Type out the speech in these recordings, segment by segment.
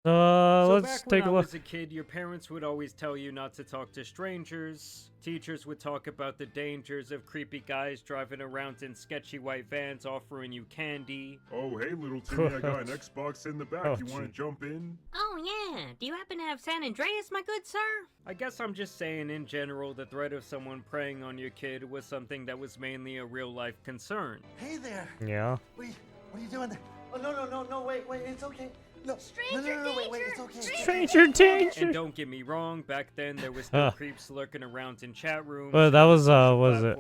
So Let's back when take I a look. was a kid, your parents would always tell you not to talk to strangers. Teachers would talk about the dangers of creepy guys driving around in sketchy white vans offering you candy. Oh, hey, little Timmy, I got an Xbox in the back. Oh, You want to gee. jump in? Oh yeah, do you happen to have San Andreas, my good sir? I guess I'm just saying in general the threat of someone preying on your kid was something that was mainly a real life concern. Hey there. Yeah. Wait, what are you doing there? Oh, no, wait, it's okay. No, Stranger wait, it's okay. Stranger danger. And don't get me wrong, back then there was still creeps lurking around in chat rooms. Well, that was was it?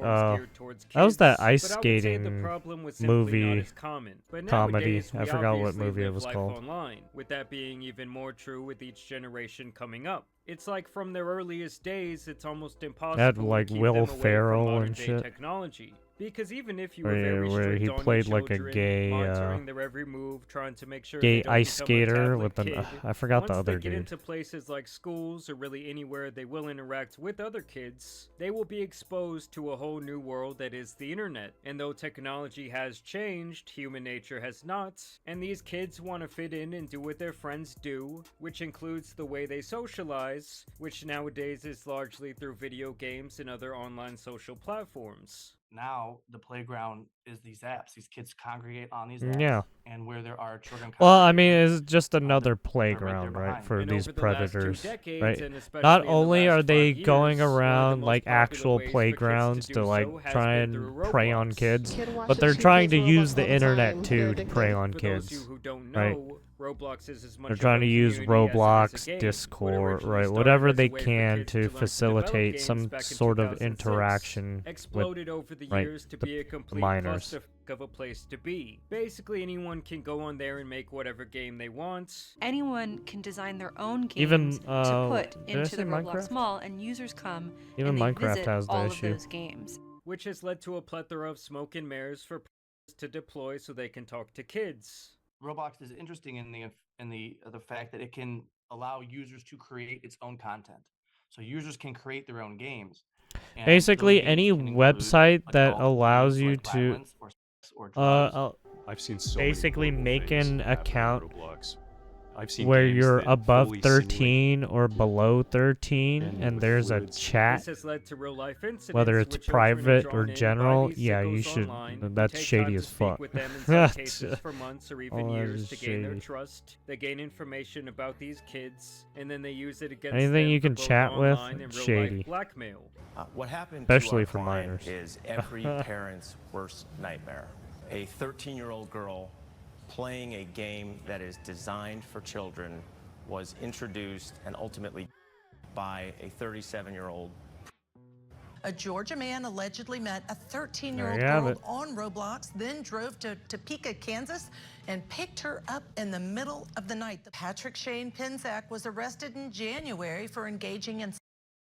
Towards That was kids, that ice but I would say the skating problem was simply movie not as common. But comedy. nowadays, I we forgot what obviously movie it live was life called. Online, with that being even more true with each generation coming up. It's like from their earliest days, it's almost impossible Had, to like, keep Will them away Ferrell from and modern-day shit. technology. Because even if you were Where very strict he on played your like a children, gay, monitoring their every move, trying to make sure gay they don't ice become a skater tablet with an. kid, I forgot the once other they get dude. into places like schools or really anywhere they will interact with other kids, they will be exposed to a whole new world that is the internet. And though technology has changed, human nature has not, and these kids want to fit in and do what their friends do, which includes the way they socialize, which nowadays is largely through video games and other online social platforms. Now, the playground is these apps. These kids congregate on these apps. Yeah. And where there are children Well, I congregating, mean, it's just another they're playground, right right, for And these over the last 2 predators, decades, right? and especially Not in the only last are they 5 going years, one of the around most like popular actual ways for kids to playgrounds do to like so has try been through and prey on Roblox. kids, but they're trying to use the internet too to prey on For those of you kids. who don't right. know, Roblox is as much They're trying of a to use community as it is a Roblox, game. What Discord, originally right? started Whatever as a they way for can kids to learn develop facilitate games some back in sort of 2006 interaction with exploded over the right, years to be a complete minors. clusterfuck of a place to be. Basically, anyone can go on there and make whatever game they want. Anyone can design their own games Even, to put did I into say the Roblox Minecraft? Mall, and users come Even and they Minecraft visit has the all issue. of those games. Which has led to a plethora of smoke and mirrors for to deploy so they can talk to kids. Roblox is interesting in the fact that it can allow users to create its own content. So users can create their own games. And Basically, those games any can include website that adult allows themes you like to violence or sex or drugs. I've seen so basically many make horrible things an happen on account Roblox. I've seen where games you're that above fully simulate 13 or below 13 and and with there's a fluid chat, This has led to real-life incidents, whether it's with children private drawn or in by general. these Yeah, you sickos should. online, who That's take shady time as to speak fuck. with them in some cases for months or even Oh, that years is to gain their shady. trust. They gain information about these kids, and then they use it against Anything them you for can both chat with, online and real-life shady. blackmail. What happened Especially to for our client minors. is every parent's worst nightmare. A 13-year-old girl playing a game that is designed for children was introduced and ultimately by a 37-year-old. A Georgia man allegedly met a 13-year-old There you have girl it. on Roblox, then drove to Topeka, Kansas, and picked her up in the middle of the night. Patrick Shane Penzak was arrested in January for engaging in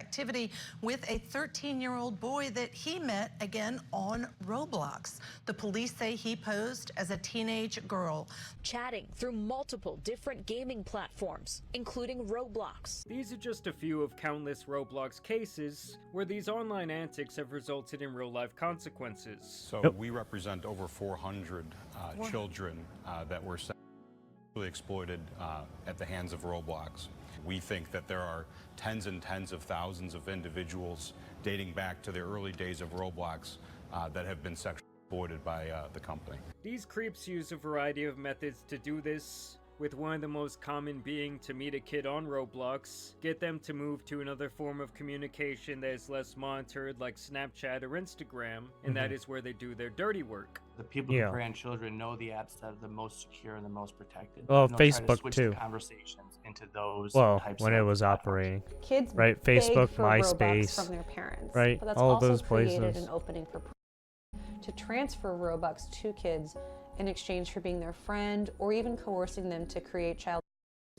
activity with a 13-year-old boy that he met again on Roblox. The police say he posed as a teenage girl, chatting through multiple different gaming platforms, including Roblox. These are just a few of countless Roblox cases where these online antics have resulted in real-life consequences. So we represent over 400 children that were sexually exploited at the hands of Roblox. We think that there are tens and tens of thousands of individuals dating back to the early days of Roblox that have been sexually exploited by the company. These creeps use a variety of methods to do this, with one of the most common being to meet a kid on Roblox, get them to move to another form of communication that is less monitored like Snapchat or Instagram, and that is where they do their dirty work. The people who prey on children know the apps that are the most secure and the most protected. Well, And they'll try to Facebook switch too. the conversations into those Well, types when of it was platforms. operating. Kids right? beg Facebook, for Robux MySpace, from their parents, right? but that's All also those created places. an opening for to transfer Robux to kids in exchange for being their friend or even coercing them to create child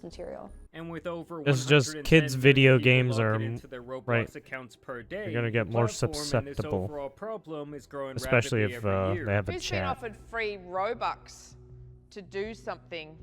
material. And with over It's just 110 kids' million video people games logging are into their Roblox right. accounts per day, You're gonna get the more platform and this susceptible, overall problem is growing especially rapidly if every year. they have a Who's been chat. offered free Robux to do something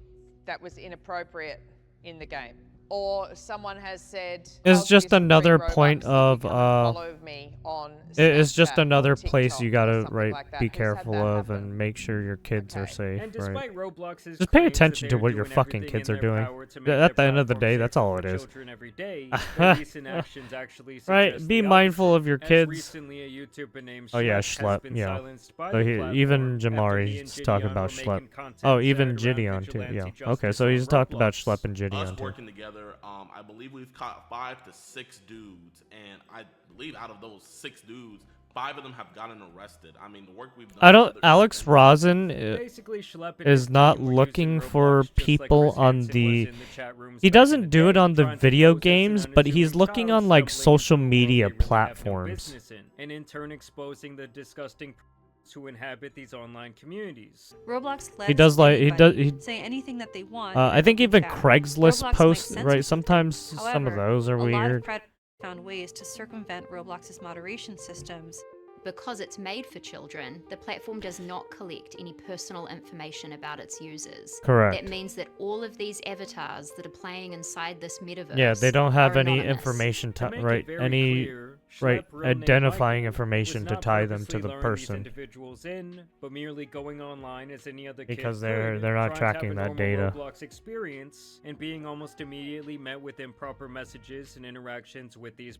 that was inappropriate in the game? or someone has said It's "I'll just give you some another free point Robux if you of come and follow me on it's just Snapchat or another place you TikTok or gotta something like that. be Who's had careful that of happen? and make sure your kids are safe, And right? despite Roblox's Just pay claims that attention they to are what your doing fucking everything kids in are their doing. power to make At the their end of the platform day, that's safer all for it is. children every day, their recent actions actually Right, suggest be the mindful of opposite, your as kids. recently a YouTuber named Oh yeah, has Schlep, been yeah. silenced by So the even platform after he and Jamari's talking Gideon about were Schlep. making content Oh, even centered around Gideon too, yeah. vigilante Okay, justice so on he's talked about Roblox. Schlep and Us Gideon too. working together, I believe we've caught 5 to 6 dudes, and I believe out of those 6 dudes, 5 of them have gotten arrested. I mean, the work we've done. I don't. together Alex Rosin Basically, Schlep and his is not team were looking using for Roblox just like people Chris on Hansen was the. in chat rooms He back in doesn't the do it day, on the trying to video pose as an games, but he's unassuming looking child on like stumbling social into a world media they really have no platforms. business in, and in turn exposing the disgusting who inhabit these online communities. Roblox lets He does like he does anybody he. say anything that they want. I think even chat. Craigslist Roblox might posts, censor right? something. Sometimes some of However, those are a lot of weird. predators found ways to circumvent Roblox's moderation systems. Because it's made for children, the platform does not collect any personal information about its users. Correct. That means that all of these avatars that are playing inside this metaverse Yeah, they don't have are any anonymous. information To make it right, very any clear, right Schlep, real name identifying Michael, information was to not tie them to purposely the luring these person. individuals in, but merely going online as any other Because kid they're could, not trying tracking to have that a normal data. Roblox experience and being almost immediately met with improper messages and interactions with these.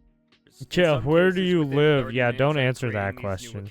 Yeah, where do you live? Yeah, don't answer that question.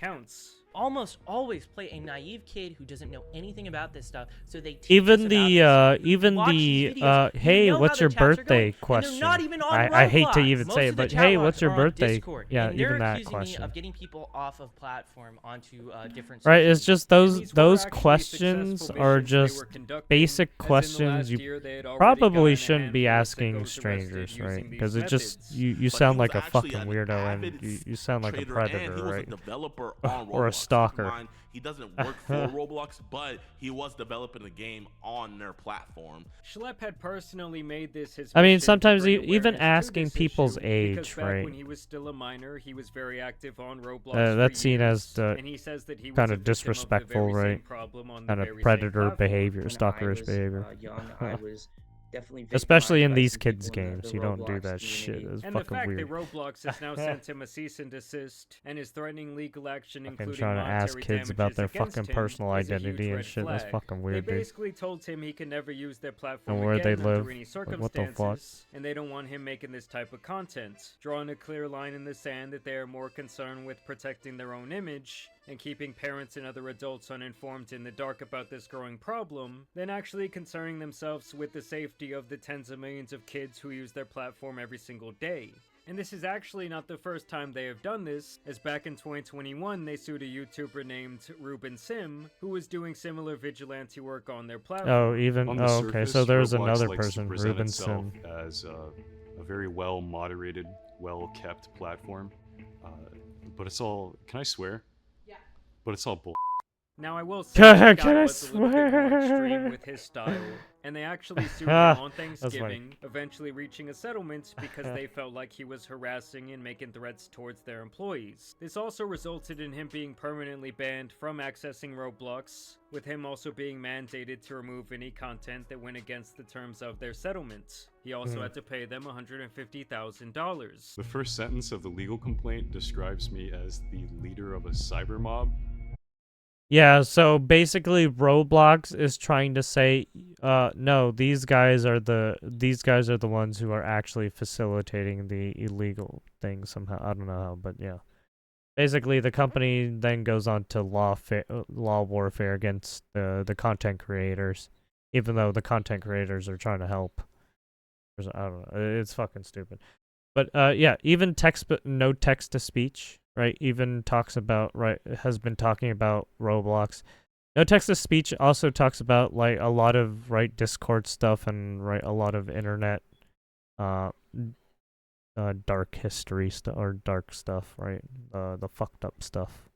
Almost always play a naive kid who doesn't know anything about this stuff, so they teach Even us about the this. even Watch the these videos, you hey, know how what's the your chats are birthday going, and question? they're not even on I hate to Roblox. even Most say it, of the but chat hey, logs what's your are on birthday? Discord, Yeah, and they're even that accusing question. me of getting people off of platform onto different. Right, social it's just those questions are just basic questions you probably shouldn't be asking strangers, right? Because it just you sound like a fucking weirdo and you sound like a predator, he was right? a developer on Roblox. Or a stalker. Keep in mind, he doesn't work for Roblox, but he was developing the game on their platform. Schlep had personally made this his I mean, mission to sometimes bring even awareness to asking this people's issue, age, because back right? when he was still a minor, he was very active on Roblox That's for seen years, as and he says that he was kind a of victim of the disrespectful, very same right? problem on the Kind of very same predator platform. behavior, When stalkerish I was, behavior. young, I was definitely Especially in victimized by these some kids' people in games, the you don't do Roblox that shit. community. It's And the fucking fact weird. that Roblox has now sent him a cease and desist and is threatening legal action, Fucking including trying to ask monetary kids about damages their against fucking him, personal is a huge identity and red shit. That's flag. fucking weird, They dude. basically told him he can never use their platform And where they again live. under any Like, what the fuck? circumstances, and they don't want him making this type of content, drawing a clear line in the sand that they are more concerned with protecting their own image and keeping parents and other adults uninformed in the dark about this growing problem, than actually concerning themselves with the safety of the tens of millions of kids who use their platform every single day. And this is actually not the first time they have done this, as back in 2021 they sued a YouTuber named Ruben Sim, who was doing similar vigilante work on their platform. Oh, even On the okay. surface, So there's Roblox another likes to person, present Ruben itself Sim. as a very well moderated, well kept platform. But it's all. Can I swear? Yeah. But it's all bull. Now I will say this Can guy I was a little bit more swear? extreme with his style, and they actually sued him on That's funny. Thanksgiving, eventually reaching a settlement because they felt like he was harassing and making threats towards their employees. This also resulted in him being permanently banned from accessing Roblox, with him also being mandated to remove any content that went against the terms of their settlement. He also had to pay them $150,000. The first sentence of the legal complaint describes me as the leader of a cyber mob. Yeah, so basically Roblox is trying to say, no, these guys are the ones who are actually facilitating the illegal thing somehow. I don't know how, but yeah. Basically, the company then goes on to law warfare against the content creators, even though the content creators are trying to help. I don't know. It's fucking stupid. But yeah, even no text to speech, right? Even has been talking about Roblox. No text to speech also talks about like a lot of Discord stuff and a lot of internet dark history stuff or dark stuff, right? The fucked up stuff.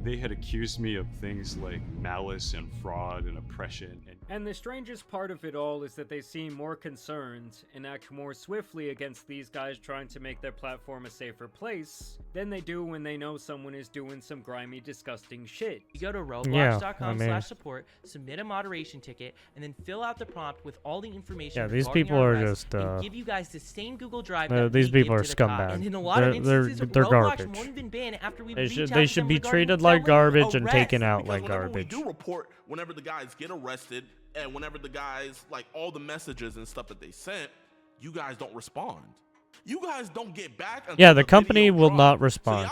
They had accused me of things like malice and fraud and oppression. And the strangest part of it all is that they seem more concerned and act more swiftly against these guys trying to make their platform a safer place than they do when they know someone is doing some grimy, disgusting shit. You go to Yeah, roblox.com/support, submit a moderation ticket, and then fill out the prompt with all the information. Yeah, these regarding people our are arrest, just, and give you guys the same Google Drive. That these we people give are to the cop. scumbag. And in a lot of instances, They're Roblox garbage. won't even ban after we They reach should out they to should them be regarding treated like felon garbage and arrest. taken out Because like whenever garbage. we do report, whenever the guys get arrested, and whenever the guys, like all the messages and stuff that they sent, you guys don't respond. You guys don't get back. Yeah, the company will not respond,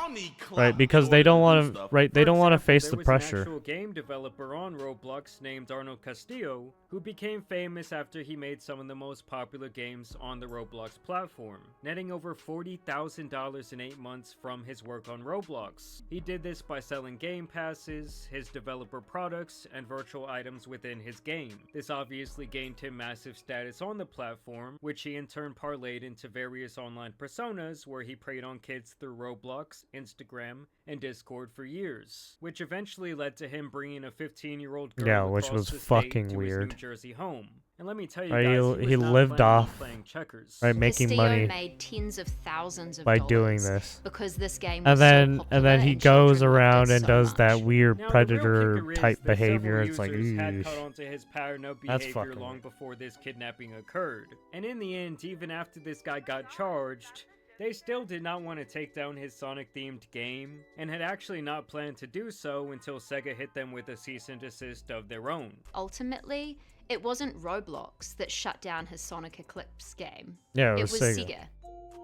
right? Because they don't want to, right? They don't want to face the There was pressure. an actual game developer on Roblox named Arnold Castillo, who became famous after he made some of the most popular games on the Roblox platform, netting over $40,000 in 8 months from his work on Roblox. He did this by selling game passes, his developer products, and virtual items within his game. This obviously gained him massive status on the platform, which he in turn parlayed into various online personas where he preyed on kids through Roblox, Instagram, and Discord for years, which eventually led to him bringing a 15-year-old girl Yeah, which across was the state fucking to his weird. New Jersey home. And let me tell you Right, guys, he was not lived planning on off, playing checkers. right, making Castillo money made tens of thousands of by dollars doing this. because this game And was then so popular he and goes children loved around it and so does much. that weird Now, the real kicker predator is type that several behavior. It's like, users had eesh. caught onto his pattern of That's behavior fucking long before this kidnapping occurred. And in the end, even after this guy got charged, they still did not want to take down his Sonic-themed game, and had actually not planned to do so until Sega hit them with a cease and desist of their own. Ultimately, it wasn't Roblox that shut down his Sonic Eclipse game. Yeah, it was was Sega. Sega.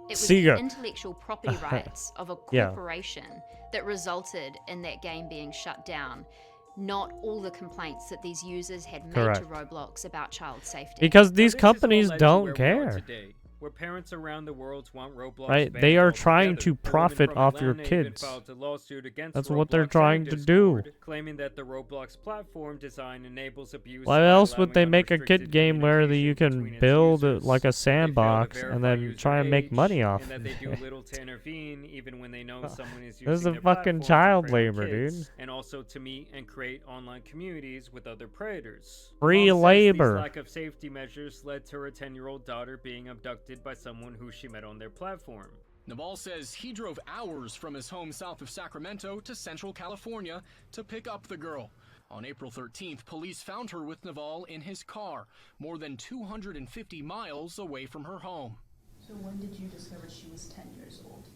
It was Sega. the intellectual property rights of a Yeah. corporation that resulted in that game being shut down, not all the complaints that these users had made Correct. to Roblox about child safety. Because Now, these this is what companies led to don't where we are care. today, where parents around the world want Roblox Right, banned they are altogether. trying to A woman profit from off your Atlanta even kids. filed a lawsuit against That's what they're Roblox trying and to do. Discord, claiming that the Roblox platform design enables abuse. Why by else would allowing they make a unrestricted kid game where you can build like a sandbox and then try and make money off and that they do it? little to intervene even when they know someone is using This is their a fucking platform to child prey on labor, kids, dude. and also to meet and create online communities with other predators. Free Mom says labor. These lack of safety measures led to her 10-year-old daughter being abducted by someone who she met on their platform. Naval says he drove hours from his home south of Sacramento to Central California to pick up the girl. On April 13th, police found her with Naval in his car, more than 250 miles away from her home. So when did you discover she was 10 years old?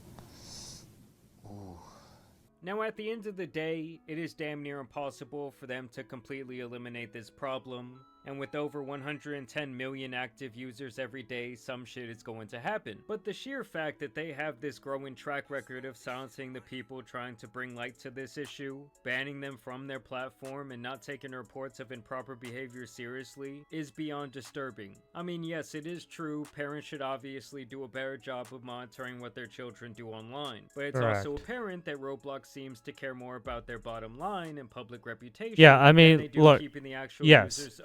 Now, at the end of the day, it is damn near impossible for them to completely eliminate this problem, and with over 110 million active users every day, some shit is going to happen. But the sheer fact that they have this growing track record of silencing the people trying to bring light to this issue, banning them from their platform, and not taking reports of improper behavior seriously, is beyond disturbing. I mean, yes, it is true, parents should obviously do a better job of monitoring what their children do online, but it's also apparent that Roblox seems to care more about their bottom line and public reputation Yeah, I than mean, they do look, keeping the actual yes. users.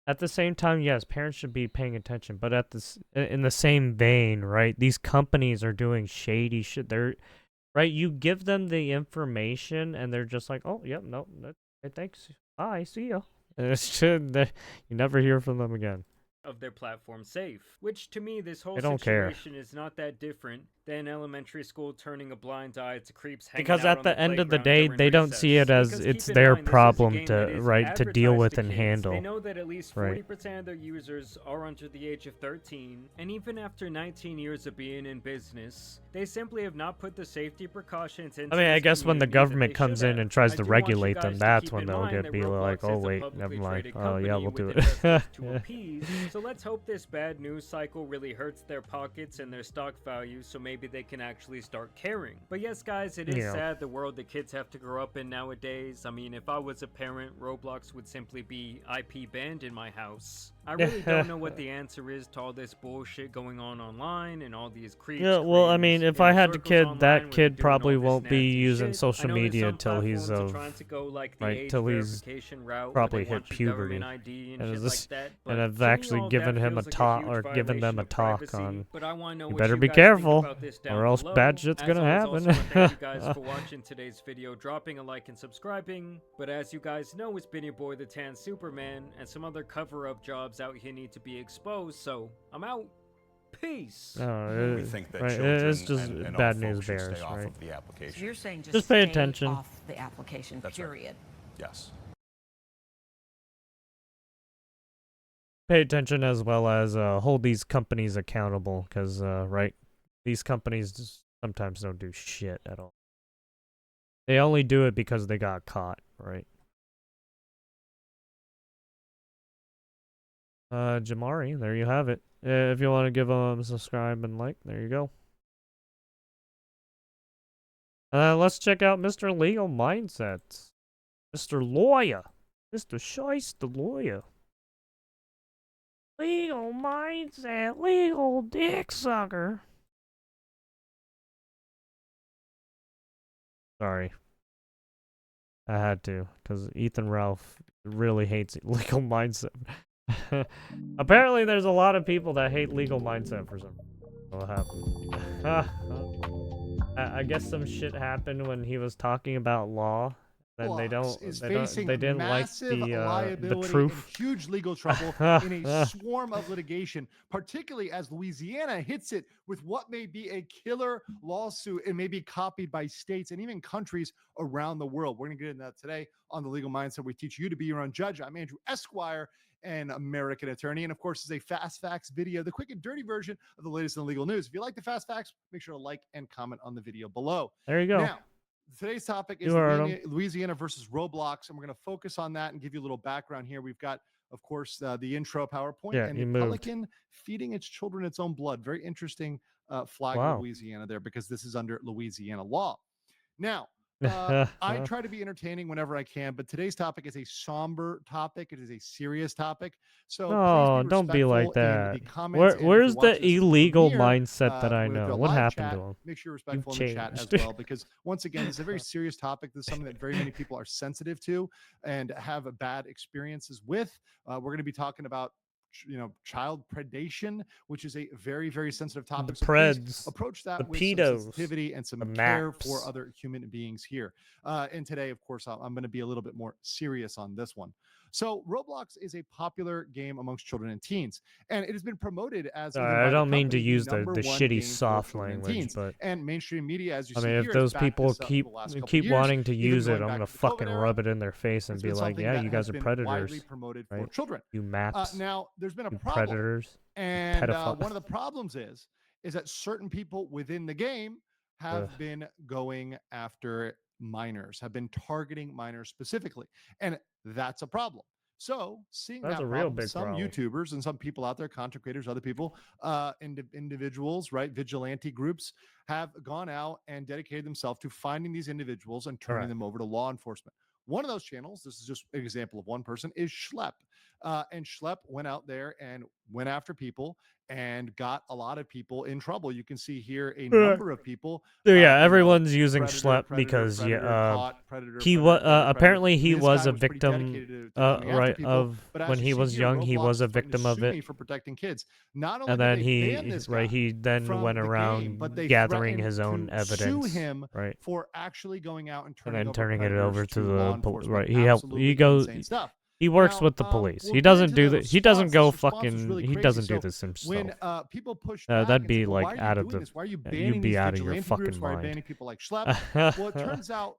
At the same time, yes, parents should be paying attention, but at this, in the same vein, right? These companies are doing shady shit. They're right. You give them the information, and they're just like, "Oh, yep, no, thanks, bye, see ya." And it's just, you never hear from them again. Of their platform safe, which to me this whole They don't care. situation is not that different than elementary school turning a blind eye to creeps hanging Because out at on the end of the playground day, during they don't recess. see it as Because it's keep in their mind, this is a problem game to that is right to deal advertised with to and kids. handle. They know that at least Right. 40% of their users are under the age of 13, and even after 19 years of being in business, they simply have not put the safety precautions into I mean, I this guess when the community that government they comes should in have. and tries I to do want you regulate them, guys to that's keep when in they'll mind get that be like, Roblox "Oh is a wait, publicly never mind. traded Oh yeah, company we'll do with it." investors to appease. So let's hope this bad news cycle really hurts their pockets and their stock value, so maybe they can actually start caring. But yes, guys, it is Yeah. sad the world that kids have to grow up in nowadays. I mean, if I was a parent, Roblox would simply be IP banned in my house. I really don't know what the answer is to all this bullshit going on online and all these creeps. Yeah, well, I mean, creams, if I inner had a circles kid, online that where kid they're doing probably all this won't be nasty using shit. social I know that media some until he's platforms are of trying to go, like, the right age till he's verification route where probably they hit want you government puberty. ID and And shit is like this that, but and I've to me, actually all given that him a feels like talk huge or given them violation a of talk privacy, on. but I want to know You what better you be guys think careful, about this down or else below. bad shit's As gonna always, happen. also, I thank you guys for watching today's video, dropping a like and subscribing. But as you guys know, it's been your boy the Tan Superman, and some other cover-up jobs out here need to be exposed, so I'm out. Peace. No, We think that right, children it's just and bad all news folks should bears, stay off right? of the application. So you're saying Just pay stay attention. off the application, That's right. period. Yes. Pay attention as well as hold these companies accountable, because right, these companies just sometimes don't do shit at all. They only do it because they got caught, right? Jamari, there you have it. If you want to give them a subscribe and like, there you go. Let's check out Mr. Legal Mindsets. Mr. Lawyer. Mr. Shice the Lawyer. Legal Mindset. Legal Dick Sucker. Sorry. I had to, because Ethan Ralph really hates Legal Mindset. Apparently there's a lot of people that hate Legal Mindset for some reason. What happened? I guess some shit happened when he was talking about law. Then they didn't like the truth. And huge legal trouble in a swarm of litigation, particularly as Louisiana hits it with what may be a killer lawsuit and may be copied by states and even countries around the world. We're going to get into that today on the Legal Mindset. We teach you to be your own judge. I'm Andrew Esquire, an American attorney, and of course is a Fast Facts video, the quick and dirty version of the latest in legal news. If you like the Fast Facts, make sure to like and comment on the video below. There you go. Now, today's topic is Louisiana versus Roblox, and we're going to focus on that and give you a little background here. We've got, of course, the intro PowerPoint and the pelican feeding its children its own blood. Very interesting flag of Louisiana there, because this is under Louisiana law. Now, I try to be entertaining whenever I can, but today's topic is a somber topic. It is a serious topic. So no, don't be like that. Where's the illegal mindset that I know? What happened to him? Make sure you're respectful in the chat as well, because once again, it's a very serious topic. This is something that very many people are sensitive to and have bad experiences with. We're going to be talking about child predation, which is a very, very sensitive topic. So please approach that with some sensitivity and some care for other human beings here. And today, of course, I'm going to be a little bit more serious on this one. So Roblox is a popular game amongst children and teens, and it has been promoted as I don't mean to use the shitty soft language, but and mainstream media, as you see here, if those people keep wanting to use it, I'm gonna fucking rub it in their face and be like, yeah, you guys are predators, promoted right? for children. You maps. Now there's been a problem, predators, and one of the problems is that certain people within the game have been going after minors, have been targeting minors specifically, and that's a problem. So seeing that's that a real problem, big some problem. YouTubers and some people out there, content creators, other people, individuals, right, vigilante groups have gone out and dedicated themselves to finding these individuals and turning them over to law enforcement. One of those channels, this is just an example of one person, is Schlep. And Schlep went out there and went after people and got a lot of people in trouble. You can see here a number of people. Everyone's using Schlep because he was apparently he was a victim, right? Of when he was young, he was a victim of it. For protecting kids, not only and then he then went around gathering his own evidence, sue him right? For actually going out and turning it over to the police, right? He goes. He works with the police. He doesn't do that. He doesn't go fucking. He doesn't do this himself. When people push that'd be like out of the. Why are you You'd be out of your fucking mind. Banning people like Schlep? Well, it turns out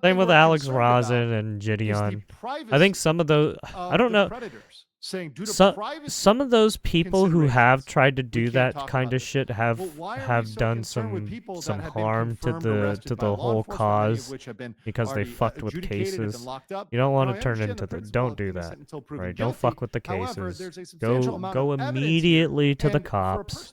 same with Alex Rosin and Gideon. I think some of those. I don't know. Saying due to some of those people who have tried to do that kind of shit have done some harm to the whole cause because they fucked with cases. You don't want to turn into the don't do that, right? Don't fuck with the cases. Go immediately to the cops.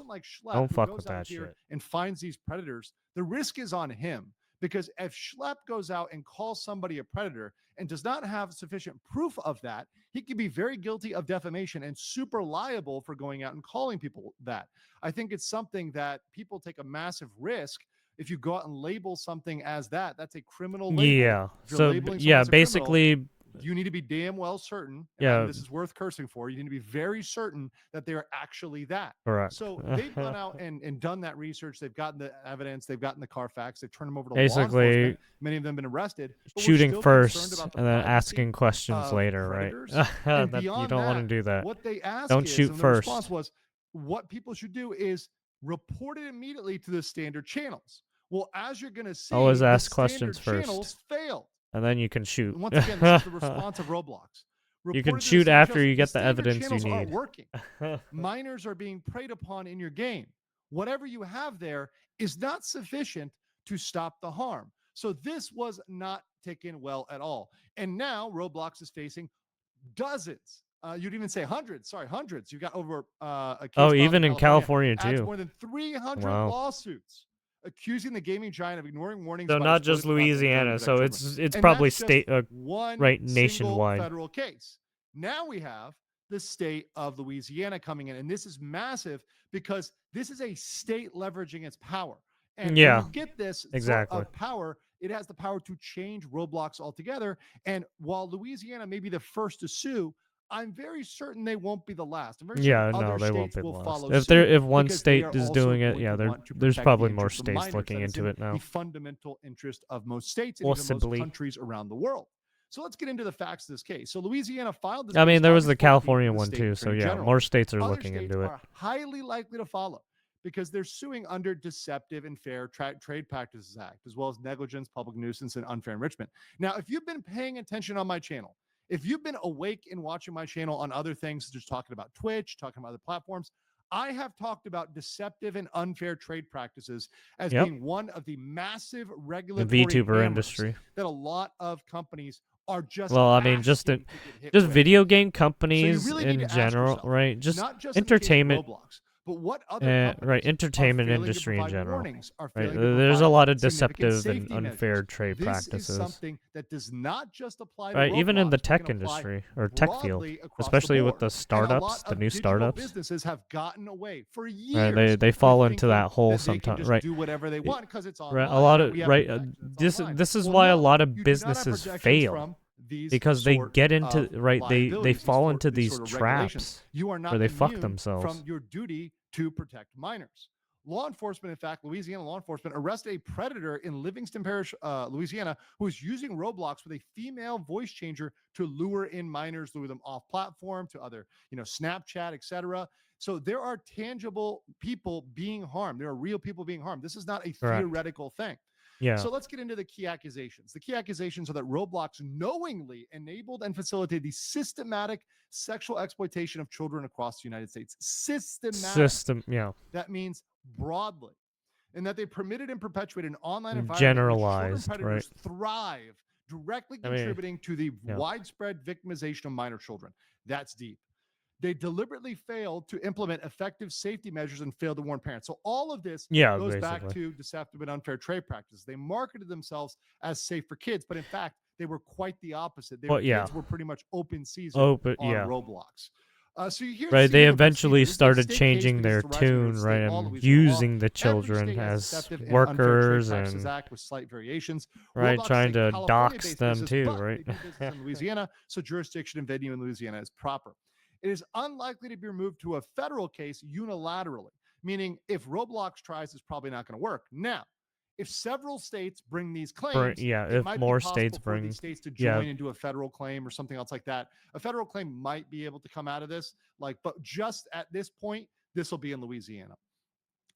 Don't fuck with that shit. And finds these predators. The risk is on him. Because if Schlep goes out and calls somebody a predator and does not have sufficient proof of that, he could be very guilty of defamation and super liable for going out and calling people that. I think it's something that people take a massive risk. If you go out and label something as that, that's a criminal label. Yeah. So yeah, basically, you need to be damn well certain. Yeah. This is worth cursing for. You need to be very certain that they are actually that. Correct. So they've gone out and done that research. They've gotten the evidence. They've gotten the Carfax. They've turned them over to law enforcement. Many of them have been arrested. Shooting first and then asking questions later, right? You don't want to do that. What they asked don't shoot and first. The response was, what people should do is report it immediately to the standard channels. Well, as you're going to see, Always the ask standard questions first. channels failed. And then you can shoot. Once again, this is the response of Roblox. You can Reported to the shoot standard after channels, you get the standard evidence you channels aren't need. working. Minors are being preyed upon in your game. Whatever you have there is not sufficient to stop the harm. So this was not taken well at all. And now Roblox is facing dozens. You'd even say hundreds. Sorry, hundreds. You've got over a case filed even in California adds too. more than 300 Wow. lawsuits accusing the gaming giant of ignoring warnings. So about not its just political content Louisiana. targeted at So children. it's And probably that's just state, one right, single nationwide. federal case. Now we have the state of Louisiana coming in, and this is massive because this is a state leveraging its power. And Yeah, when you get this sort exactly. of power, it has the power to change Roblox altogether. And while Louisiana may be the first to sue, I'm very certain they won't be the last. I'm very Yeah, certain no, other they won't states be the will last. follow If suit one because state they are is also doing it, going yeah, to there's want to protect probably the more interests of states minors. looking That is into in it now. the fundamental interest of most states and even Possibly. most countries around the world. So let's get into the facts of this case. So Louisiana filed this I mean, case there was the August 14th California with the one state too. So attorney yeah, general. more states are Other looking states into it. are highly likely to follow because they're suing under Deceptive and Fair Trade Practices Act, as well as negligence, public nuisance, and unfair enrichment. Now, if you've been paying attention on my channel, if you've been awake and watching my channel on other things, just talking about Twitch, talking about other platforms, I have talked about deceptive and unfair trade practices as Yep. being one of the massive The regulatory VTuber hammers industry. that a lot of companies are just Well, I mean, just asking to get hit just with. video game So companies you really need in to ask general, yourself, right? Just not just in the case of entertainment, Roblox, but what other companies right? are Entertainment failing to industry in provide general, warnings, are right? failing to There's a provide lot of significant deceptive and safety unfair measures. trade This practices. is something that does not just apply to Right, even in Roblox, the but tech can apply industry or tech field, broadly across the especially with board. the And a startups, lot the of new digital startups. businesses have gotten away for Right, years. they fall with into thinking that hole that they can sometimes, just right? do whatever they want because it's Right, online. a lot and of we have right. protections, it's This online. this is Well, why a no, lot of you do not have businesses protections fail from these because they sort get into of right. They liabilities, fall these into these these sort of regulations. traps You are not where they fuck immune themselves. from your duty to protect minors. Law enforcement, in fact, Louisiana law enforcement arrested a predator in Livingston Parish, Louisiana, who was using Roblox with a female voice changer to lure in minors, lure them off platform to other, Snapchat, etc. So there are tangible people being harmed. There are real people being harmed. This is not a Correct. theoretical thing. Yeah. So let's get into the key accusations. The key accusations are that Roblox knowingly enabled and facilitated the systematic sexual exploitation of children across the United States. Systematic. Yeah. That means broadly. And that they permitted and perpetuated an online environment in which children Generalized, predators right? thrive, directly I mean, contributing to the yeah. widespread victimization of minor children. That's deep. They deliberately failed to implement effective safety measures and failed to warn parents. So all of this Yeah, goes back basically. to deceptive and unfair trade practices. They marketed themselves as safe for kids, but in fact, they were quite the opposite. Their Well, yeah. kids were pretty much open season Open- on yeah. Roblox. So you hear Right, see they here the eventually proceedings. This is a started state case changing because their it's arising under tune, state right, law, and Louisiana law. using the Every children state has as deceptive and unfair trade workers practices and act with slight variations. right, Roblox is trying a to California-based dox them business, too, but right? they do business in Louisiana, so jurisdiction and venue in Louisiana is proper. It is unlikely to be removed to a federal case unilaterally, meaning if Roblox tries, it's probably not going to work. Now, if several states bring these claims, yeah, it if might more be possible states for bring- these states to yeah. join and do a federal claim or something else like that. A federal claim might be able to come out of this, but just at this point, this will be in Louisiana.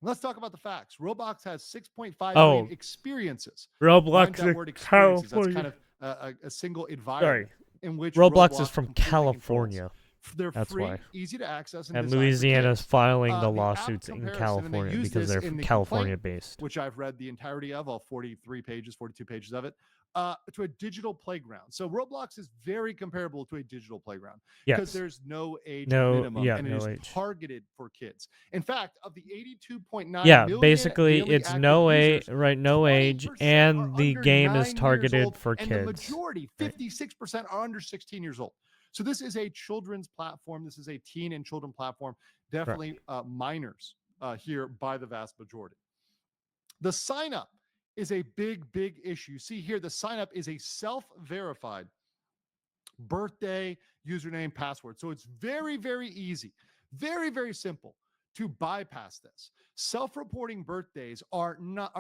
Let's talk about the facts. Roblox has 6.5 million Oh. experiences. Roblox Mind that is word experiences. That's kind California. of a single Sorry, environment in which Roblox is from completely controls. California. They're That's free, why. easy to access, and And designed for Louisiana's kids. filing the The app lawsuits in comparison, and they California use because this they're in the California complaint, based. which I've read the entirety of, all 43 pages, 42 pages of it, to a digital playground. So Roblox is very comparable to a digital playground because Yes. there's no age No- minimum, yeah, and it no is age. targeted for kids. In fact, of the 82.9 Yeah, million basically daily it's active no users, age, right? No age, 20% and are the under game 9 is years targeted old, for and the kids. majority, 56%, are under 16 years old. So this is a children's platform. This is a teen and children platform. Definitely minors here by the vast majority. The sign up is a big, big issue. See here, the sign up is a self-verified birthday, username, password. So it's very, very easy, very, very simple to bypass this. Self-reporting birthdays are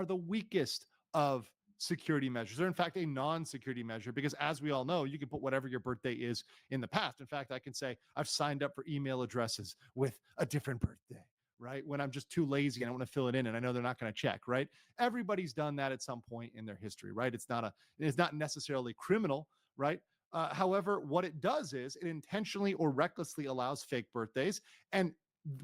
the weakest of security measures. They're in fact a non-security measure because, as we all know, you can put whatever your birthday is in the past. In fact, I can say I've signed up for email addresses with a different birthday, right? When I'm just too lazy and I want to fill it in and I know they're not going to check, right? Everybody's done that at some point in their history, right? It's not necessarily criminal, right? However, what it does is it intentionally or recklessly allows fake birthdays. And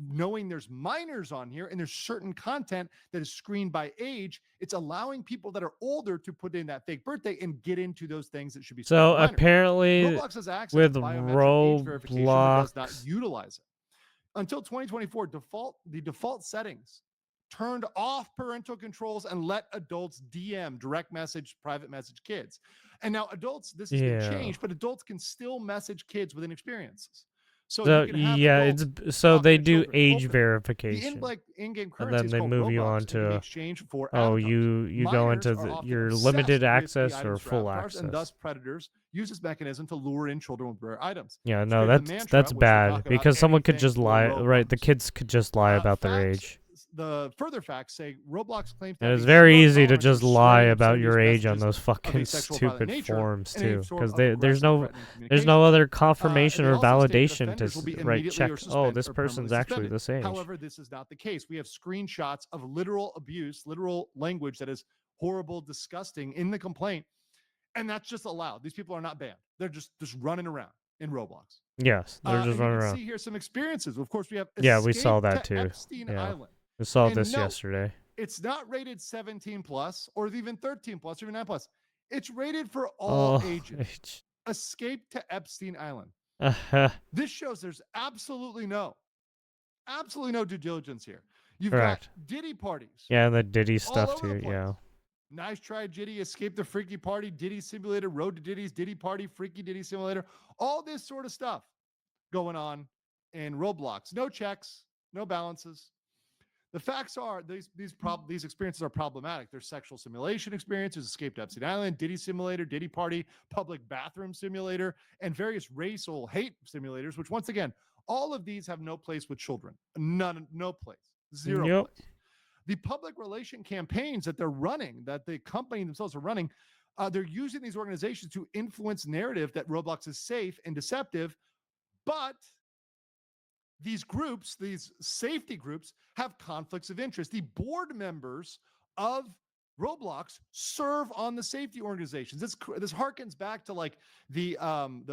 knowing there's minors on here and there's certain content that is screened by age, it's allowing people that are older to put in that fake birthday and get into those things that should be screened So by minors. apparently, Roblox has access with to biometric age verification but does not Roblox, utilize it. Until 2024, the default settings turned off parental controls and let adults DM, direct message, private message kids. And now adults, this has been changed, but adults can still message kids within experiences. So you can have adults so they talking to do children age openly. verification, The in-game and currency then is they called move you Robux on and can be to exchanged for oh, avatars. you go Minors into are often your obsessed limited with the access or items for full avatars, and access. thus predators use this mechanism to lure in children with rare items. Yeah, So no, we have the that's mantra, that's which they bad talk about because someone could anything just for lie, right? Roblox. The kids could just lie about their Facts, age. the further facts say Roblox claims to And have it's a very zero easy to tolerance just for lie stray, about your obscene age on messages those of fucking a sexual violent stupid nature forums and any too, sort because of there's aggressive, no threatening there's no communication. other And confirmation they or also state that validation to offenders will be right immediately check. or Oh, suspend this or person's permanently actually suspended. this age. However, this is not the case. We have screenshots of literal abuse, literal language that is horrible, disgusting in the complaint, and that's just allowed. These people are not banned. They're just running around in Roblox. Yes, they're just And you running can around. see here some experiences. Of course, we have Yeah, we saw Escape that to too. Epstein Yeah, Island. we saw And this note, yesterday. it's not rated 17 plus or even 13 plus or even 9 plus. It's rated for all Oh, ages. Escape to Epstein Island. This shows there's absolutely no due diligence here. You've correct. got Diddy parties. Yeah, and the Diddy all stuff over the too. place. Yeah. Nice try, Diddy. Escape the Freaky Party, Diddy Simulator, Road to Diddy's, Diddy Party, Freaky Diddy Simulator. All this sort of stuff going on in Roblox. No checks, no balances. The facts are these experiences are problematic. There's sexual simulation experiences, Escape to Epstein Island, Diddy Simulator, Diddy Party, Public Bathroom Simulator, and various racial hate simulators, which once again, all of these have no place with children. No place. Zero place. The public relation campaigns that they're running, that the company themselves are running, they're using these organizations to influence narrative that Roblox is safe and deceptive, but these groups, these safety groups, have conflicts of interest. The board members of Roblox serve on the safety organizations. This harkens back to like the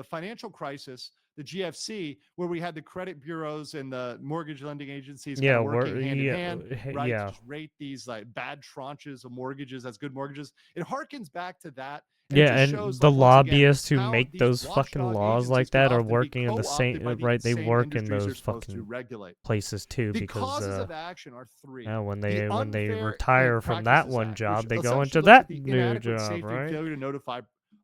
financial crisis, the GFC, where we had the credit bureaus and the mortgage lending agencies kind of working hand in hand, right? Yeah. To just rate these like bad tranches of mortgages as good mortgages. It harkens back to that. And it Yeah, just and shows, the like, once again, lobbyists who how make these those fucking watchdog laws like agencies can that are often be working in the co-opted by same the right. They same work in industries they're those supposed to fucking regulate. places too The because causes of action are three. when The they Unfair retire from that Practices one Act, job, which they go essentially into looks at that the new inadequate job, safety and right? failure to notify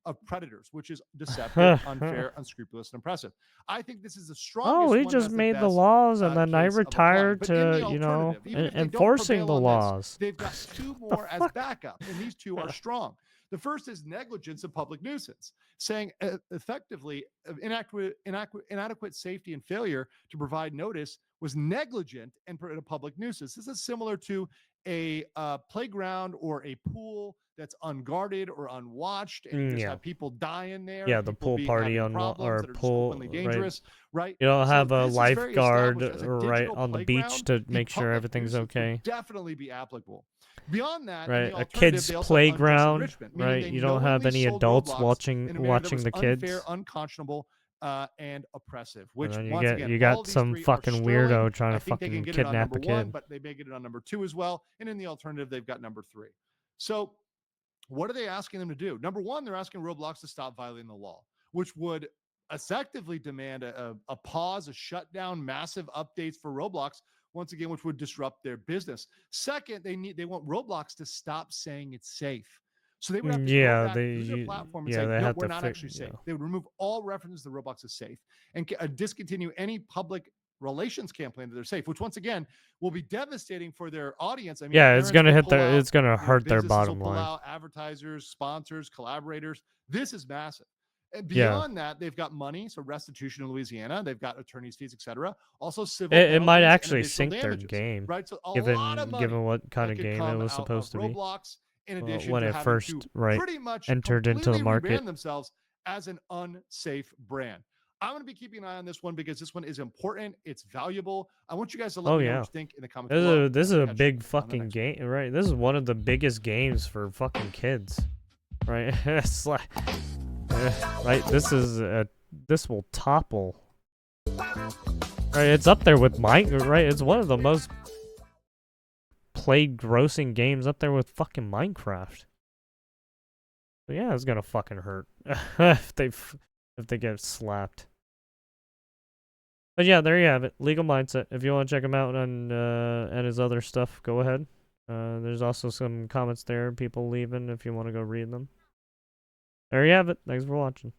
of predators, which is deceptive, unfair, unscrupulous, and oppressive. I think this is the strongest Oh, one we that just has the made the best laws, and then I case of applying. retired But in the to alternative, even if they don't enforcing prevail the on laws. this, they've got two more as backup, and these two are strong. The first is negligence of public nuisance, saying effectively inadequate safety and failure to provide notice was negligent and a public nuisance. This is similar to a playground or a pool that's unguarded or unwatched, and you just have people dying there. Yeah, the people pool party having problems or that are just pool, openly dangerous, right? You don't So have a this is very lifeguard established as a right digital on the beach playground. to The make sure public everything's nuisance would okay. definitely be applicable. Beyond that, in Right, the a alternative, kid's they also have unjust playground, enrichment, meaning right? they You don't have knowingly any sold adults Roblox watching in a manner that was the kids. unfair, unconscionable, and oppressive. And Which then once again, you all got of these some three are fucking sterling. weirdo trying I to think they can fucking get it on kidnap number a kid. one, but they may get it on number two as well. And in the alternative, they've got number three. So what are they asking them to do? Number one, they're asking Roblox to stop violating the law, which would effectively demand a pause, a shutdown, massive updates for Roblox, once again, which would disrupt their business. Second, they want Roblox to stop saying it's safe. So they would have to go back through their platform and say, no, we're not actually safe. They would remove all references to Roblox is safe and discontinue any public relations campaign that they're safe, which once again will be devastating for their audience. I mean, Yeah, it's gonna it's gonna hurt their bottom line. Out advertisers, sponsors, collaborators. This is massive. And Yeah. beyond that, they've got money, so restitution in Louisiana. They've got attorneys' fees, etc. Also, civil. It might penalties and actually additional sink their damages, game, right? So a given lot of money given what kind that of could game it come was out supposed of to be. Roblox in addition when to it having first to right pretty much entered into the completely market. rebrand themselves as an unsafe brand. I'm going to be keeping an eye on this one because this one is important. It's valuable. I want you guys to let Oh me know yeah, what you think in the comments below. this is We'll a catch you big on the fucking next game, right? This is one of the biggest games for fucking kids, right? It's like, right? This will topple. Right, it's up there with right? It's one of the most played grossing games, up there with fucking Minecraft. But yeah, it's gonna fucking hurt if they get slapped. But yeah, there you have it. Legal Mindset. If you want to check him out on and his other stuff, go ahead. There's also some comments there, people leaving if you want to go read them. There you have it. Thanks for watching.